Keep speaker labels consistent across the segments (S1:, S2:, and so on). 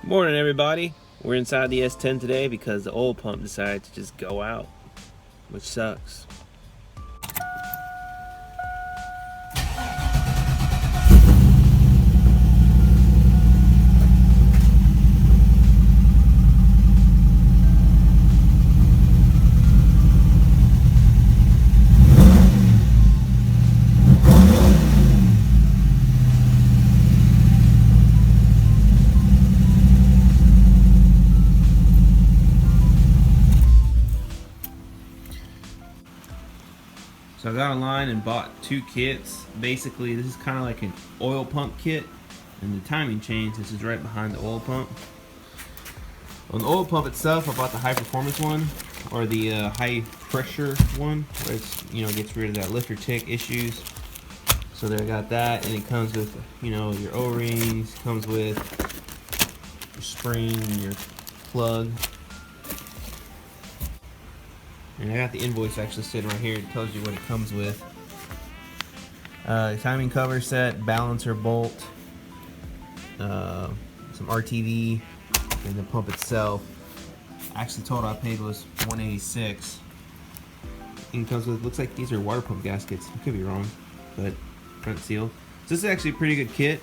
S1: Morning everybody. We're inside the S10 today because the oil pump decided to just go out, which sucks. So I got online and bought two kits. Basically, this is kind of like an oil pump kit, and the timing chain, this is right behind the oil pump. On the oil pump itself, I bought the high performance one, or the high pressure one, where it's, gets rid of that lifter tick issues. So there I got that, and it comes with, your O-rings, comes with your spring and your plug. And I got the invoice actually sitting right here. It tells you what it comes with. Timing cover set, balancer bolt, some RTV, and the pump itself. Actually, total I paid was $186. And it comes with, looks like these are water pump gaskets. I could be wrong, but front seal. So this is actually a pretty good kit.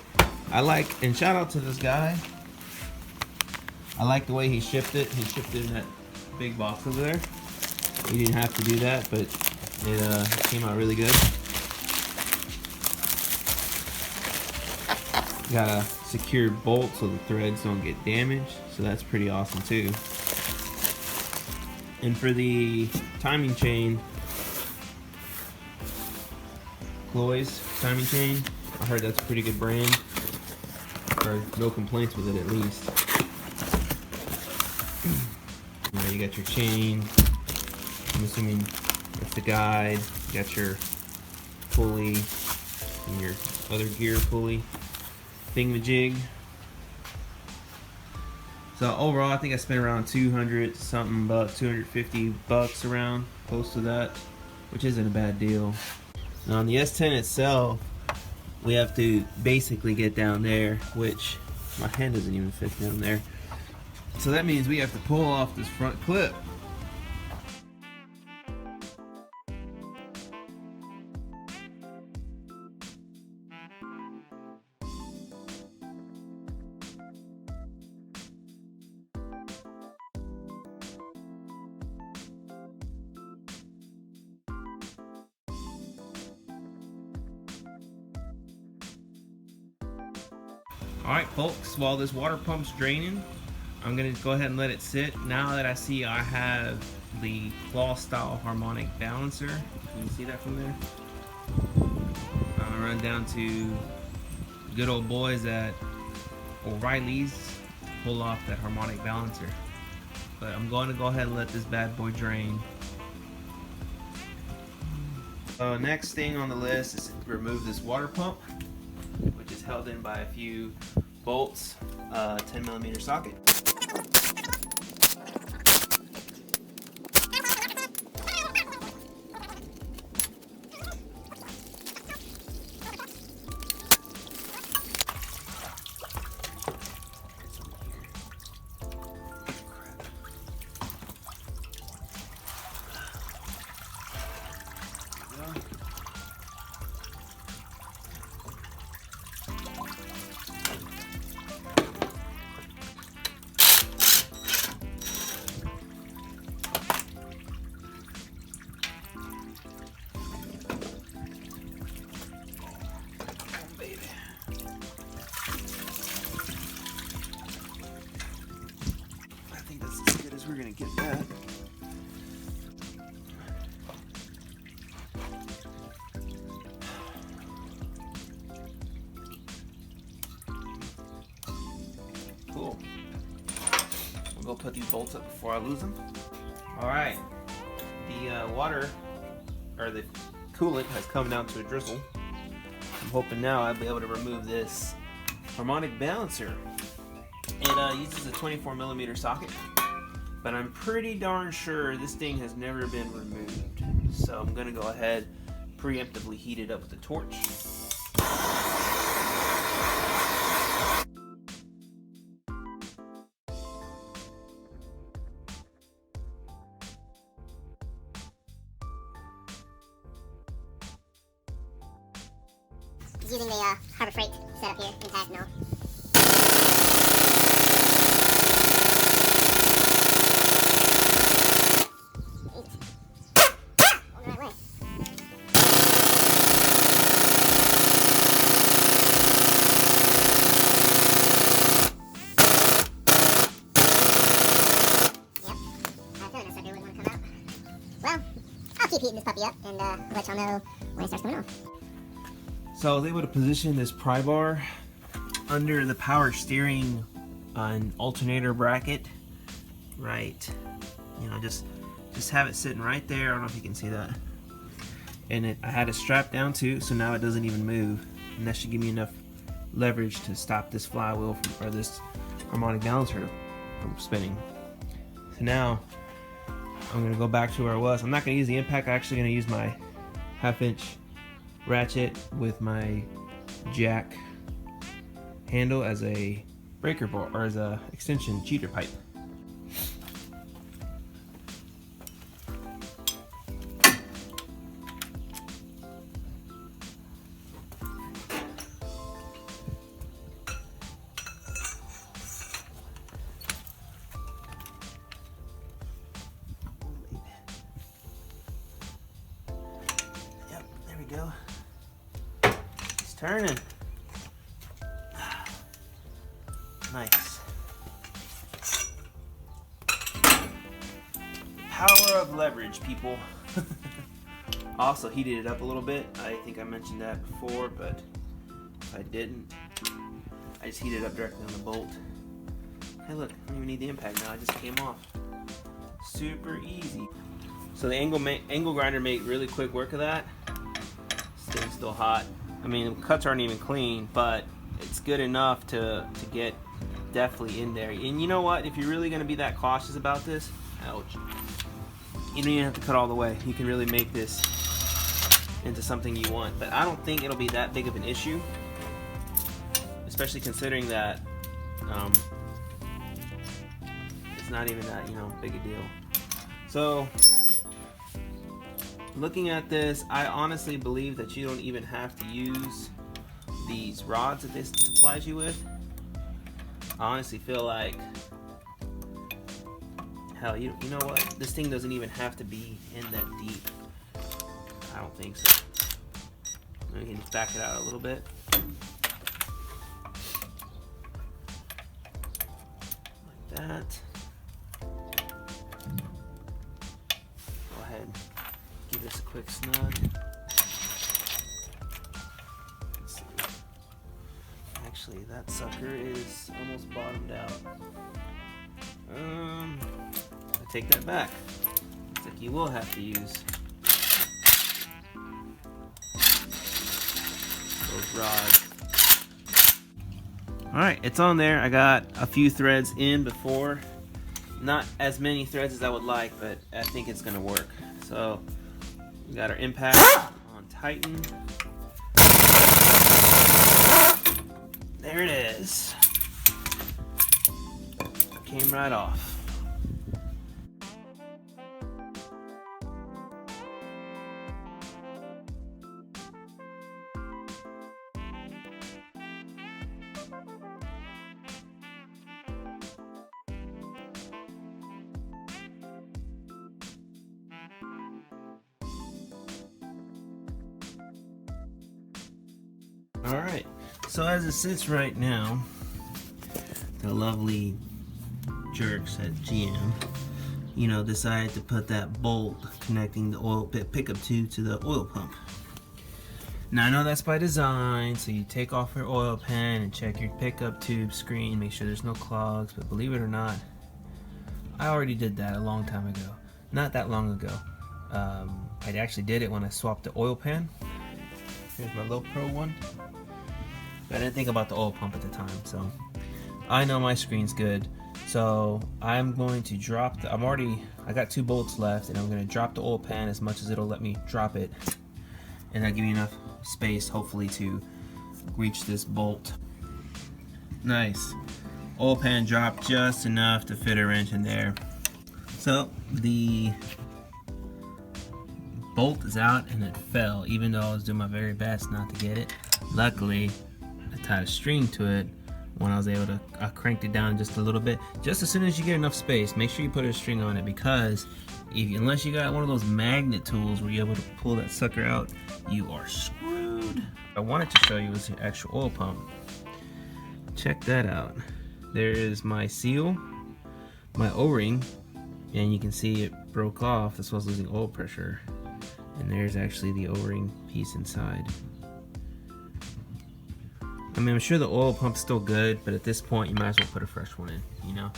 S1: And shout out to this guy. I like the way he shipped it. He shipped it in that big box over there. You didn't have to do that, but it came out really good. Got a secured bolt so the threads don't get damaged, so that's pretty awesome too. And for the timing chain, Chloe's timing chain, I heard that's a pretty good brand, or no complaints with it at least. You got your chain. I'm assuming that's the guide. You got your pulley and your other gear pulley thingamajig. So overall, I think I spent around 200 something bucks, 250 bucks around, close to that, which isn't a bad deal. Now on the S10 itself, we have to basically get down there, which my hand doesn't even fit down there. So that means we have to pull off this front clip. Alright folks, while this water pump's draining, I'm going to go ahead and let it sit. Now that I see I have the claw style harmonic balancer, can you see that from there? I'm going to run down to good old boys at O'Reilly's to pull off that harmonic balancer. But I'm going to go ahead and let this bad boy drain. Next thing on the list is to remove this water pump, which is held in by a few bolts, 10mm socket. We're gonna get that. Cool. We'll go put these bolts up before I lose them. Alright. The water, or the coolant, has come down to a drizzle. I'm hoping now I'll be able to remove this harmonic balancer. It uses a 24mm socket. But I'm pretty darn sure this thing has never been removed. So I'm gonna go ahead, preemptively heat it up with a torch.
S2: Just using the Harbor Freight setup here, impact and all. Going the right way. Well, I'll keep heating this puppy up and let y'all know when it starts coming off.
S1: So I was able to position this pry bar under the power steering alternator bracket, right? You know, just have it sitting right there. I don't know if you can see that. And I had it strapped down too, so now it doesn't even move, and that should give me enough leverage to stop this flywheel or this harmonic balancer from spinning. So now I'm going to go back to where I was. I'm not going to use the impact. I'm actually going to use my 1/2" ratchet with my jack handle as a breaker bar, or as a extension cheater pipe. Go. He's turning. Nice. Power of leverage, people. Also heated it up a little bit. I think I mentioned that before, but if I didn't, I just heated it up directly on the bolt. Hey look, I don't even need the impact now, it just came off. Super easy. So the angle grinder made really quick work of that. Thing's still hot. I mean, the cuts aren't even clean, but it's good enough to get definitely in there. And you know what? If you're really going to be that cautious about this, ouch, you don't even have to cut all the way. You can really make this into something you want. But I don't think it'll be that big of an issue, especially considering that it's not even that, you know, big a deal. So looking at this, I honestly believe that you don't even have to use these rods that this supplies you with. I honestly feel like, hell, you know what? This thing doesn't even have to be in that deep. I don't think so. We can just back it out a little bit. Like that. Go ahead. Give this a quick snug. Let's see. Actually, that sucker is almost bottomed out. I take that back. Looks like you will have to use those rods. Alright, it's on there. I got a few threads in before. Not as many threads as I would like, but I think it's going to work. So we got our impact on Titan. There it is. Came right off. Alright, so as it sits right now, the lovely jerks at GM, you know, decided to put that bolt connecting the oil pickup tube to the oil pump. Now I know that's by design, so you take off your oil pan and check your pickup tube screen, make sure there's no clogs, but believe it or not, I already did that a long time ago. Not that long ago. I actually did it when I swapped the oil pan. Here's my low pro one. But I didn't think about the oil pump at the time, so I know my screen's good. So I'm going to drop I got 2 bolts left, and I'm going to drop the oil pan as much as it'll let me drop it, and that'll give me enough space hopefully to reach this bolt. Nice. Oil pan dropped just enough to fit a wrench in there. So the bolt is out and it fell, even though I was doing my very best not to get it. Luckily, I tied a string to it when I was able to, I cranked it down just a little bit. Just as soon as you get enough space, make sure you put a string on it, because unless you got one of those magnet tools where you're able to pull that sucker out, you are screwed. I wanted to show you was the actual oil pump. Check that out. There is my seal, my O-ring, and you can see it broke off. That's why I was losing oil pressure. And there's actually the O-ring piece inside. I mean, I'm sure the oil pump's still good, but at this point you might as well put a fresh one in, you know?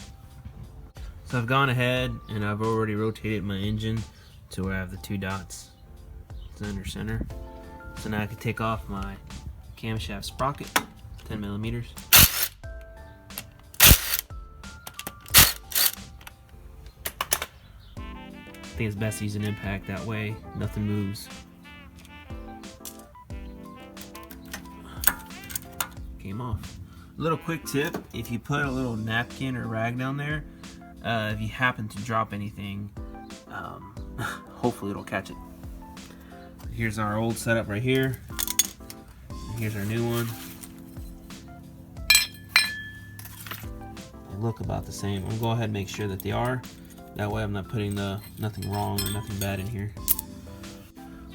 S1: So I've gone ahead and I've already rotated my engine to where I have the 2 dots center. So now I can take off my camshaft sprocket, 10 millimeters. I think it's best to use an impact, that way nothing moves. Came off. Little quick tip, if you put a little napkin or rag down there, if you happen to drop anything, hopefully it'll catch it. Here's our old setup right here. Here's our new one. They look about the same. I'm gonna go ahead and make sure that they are. That way I'm not putting nothing wrong or nothing bad in here.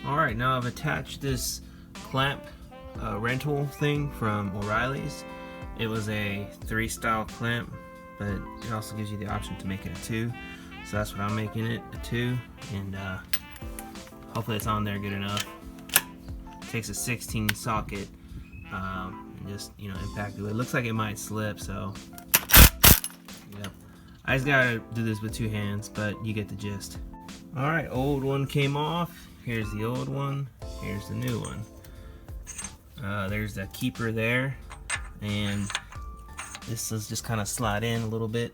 S1: Alright, now I've attached this clamp rental thing from O'Reilly's. It was a 3 style clamp, but it also gives you the option to make it a 2. So that's what I'm making it, a 2, and hopefully it's on there good enough. It takes a 16 socket and just, you know, impact it. It looks like it might slip, so yep. I just gotta do this with 2 hands, but you get the gist. Alright, old one came off. Here's the old one. Here's the new one. There's the keeper there, and this is just kind of slide in a little bit.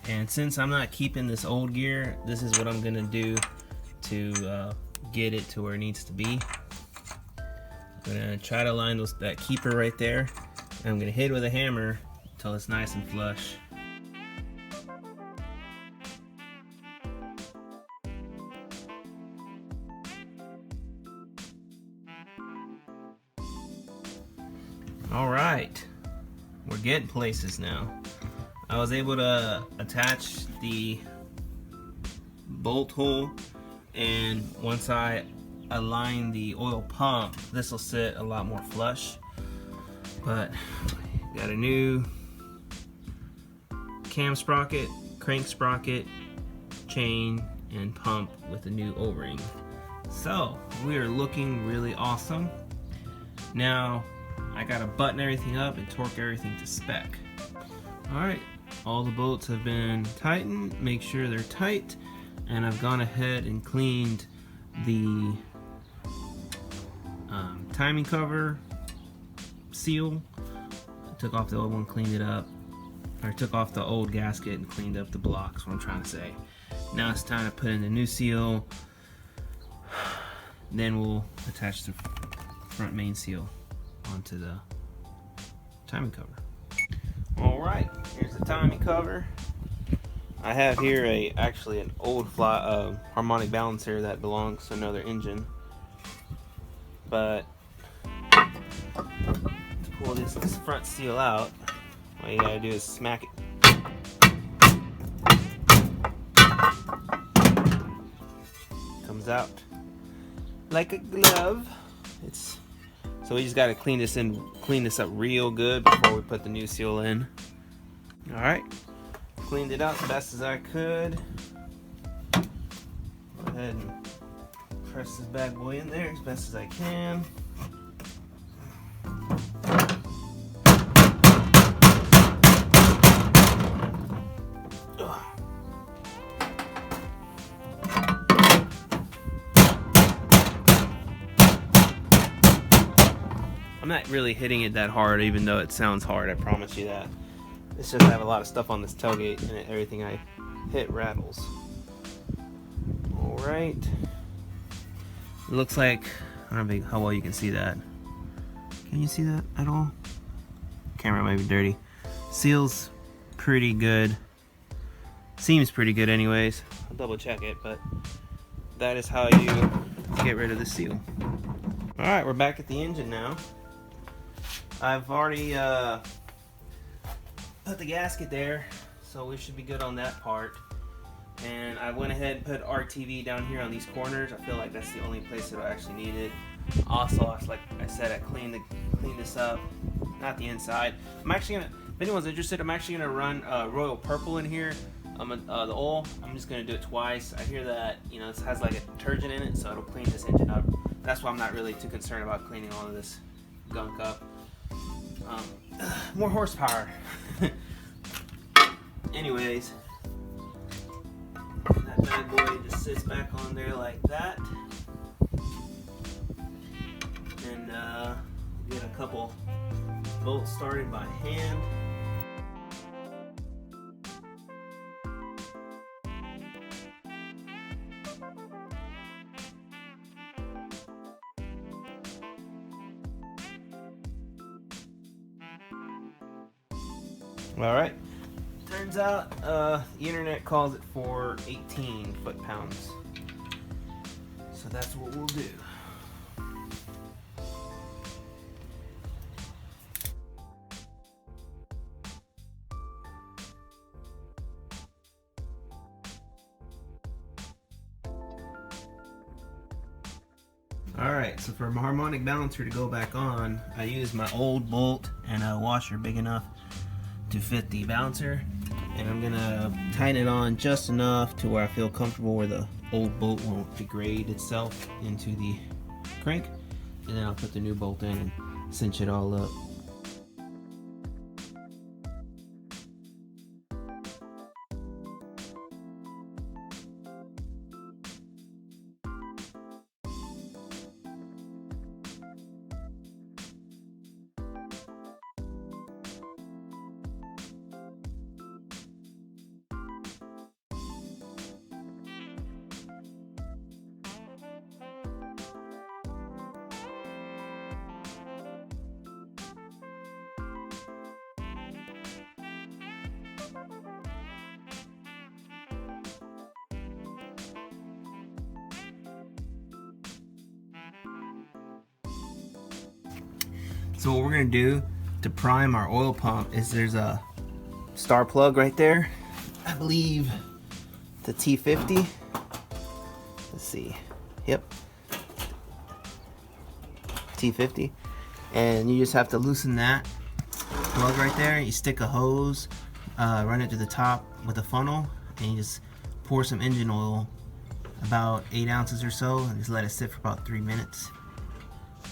S1: And since I'm not keeping this old gear, this is what I'm gonna do to get it to where it needs to be. I'm gonna try to line that keeper right there, and I'm gonna hit it with a hammer until it's nice and flush. Alright, we're getting places now. I was able to attach the bolt hole, and once I align the oil pump, this will sit a lot more flush. But got a new cam sprocket, crank sprocket, chain, and pump with a new O-ring. So we are looking really awesome. Now I gotta button everything up and torque everything to spec. Alright, all the bolts have been tightened. Make sure they're tight. And I've gone ahead and cleaned the timing cover seal. I took off the old one, cleaned it up. Or I took off the old gasket and cleaned up the blocks, what I'm trying to say. Now it's time to put in the new seal. Then we'll attach the front main seal onto the timing cover. Alright, here's the timing cover. I have here actually an old harmonic balancer that belongs to another engine. But to pull this front seal out, all you gotta do is smack it. Comes out like a glove. So we just gotta clean this up real good before we put the new seal in. Alright, cleaned it out the best as I could. Go ahead and press this bad boy in there as best as I can. I'm not really hitting it that hard, even though it sounds hard, I promise you that. It's just I have a lot of stuff on this tailgate, and everything I hit rattles. Alright. It looks like, I don't know how well you can see that. Can you see that at all? Camera might be dirty. Seal's pretty good. Seems pretty good anyways. I'll double check it, but that is how you get rid of the seal. Alright, we're back at the engine now. I've already put the gasket there, so we should be good on that part. And I went ahead and put RTV down here on these corners. I feel like that's the only place that I actually need it. Also, like I said, I cleaned this up, not the inside. I'm actually gonna, if anyone's interested, I'm actually gonna run Royal Purple in here. The oil, I'm just gonna do it twice. I hear that, you know, this has like a detergent in it, so it'll clean this engine up. That's why I'm not really too concerned about cleaning all of this gunk up. More horsepower. Anyways, that bad boy just sits back on there like that, and get a couple bolts started by hand. All right. Turns out the internet calls it for 18 foot-pounds. So that's what we'll do. Alright, so for my harmonic balancer to go back on, I use my old bolt and a washer big enough to fit the balancer. And I'm gonna tighten it on just enough to where I feel comfortable where the old bolt won't degrade itself into the crank. And then I'll put the new bolt in and cinch it all up. So what we're gonna do to prime our oil pump is there's a star plug right there. I believe the T50. Let's see. Yep. T50. And you just have to loosen that plug right there. You stick a hose, run it to the top with a funnel, and you just pour some engine oil, about 8 ounces or so, and just let it sit for about 3 minutes.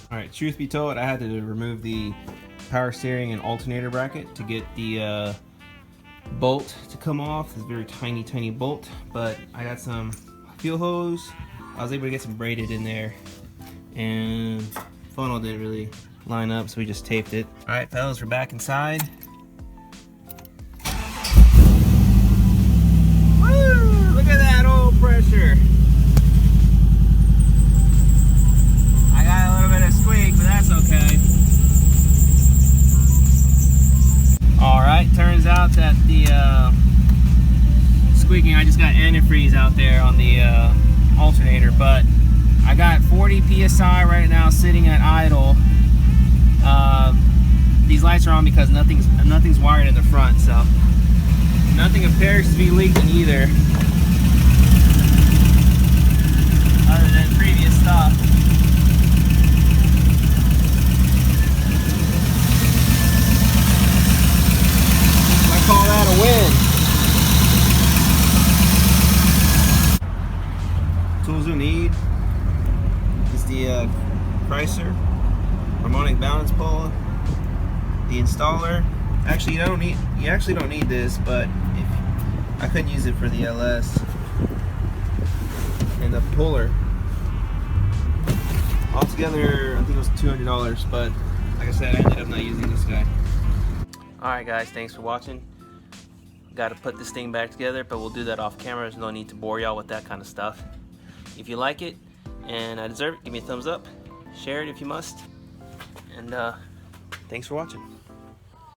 S1: Alright, truth be told, I had to remove the power steering and alternator bracket to get the bolt to come off. It's a very tiny bolt, but I got some fuel hose. I was able to get some braided in there, and funnel didn't really line up, so we just taped it. Alright fellas, we're back inside. Woo! Look at that oil pressure. I got a little bit of squeak, but that's okay. Alright, turns out that the squeaking, I just got antifreeze out there on the alternator, but I got 40 psi right now sitting at idle. These lights are on because nothing's wired in the front, so nothing appears to be leaking either, other than previous stuff. I call that a win. Tools you need is the Chrysler harmonic balance pole, the installer. Actually, you actually don't need this, but I could use it for the LS, and the puller. Altogether, I think it was $200, but like I said, I ended up not using this guy. Alright guys, thanks for watching. Got to put this thing back together, but we'll do that off camera. There's no need to bore y'all with that kind of stuff. If you like it, and I deserve it, give me a thumbs up. Share it if you must. And thanks for watching.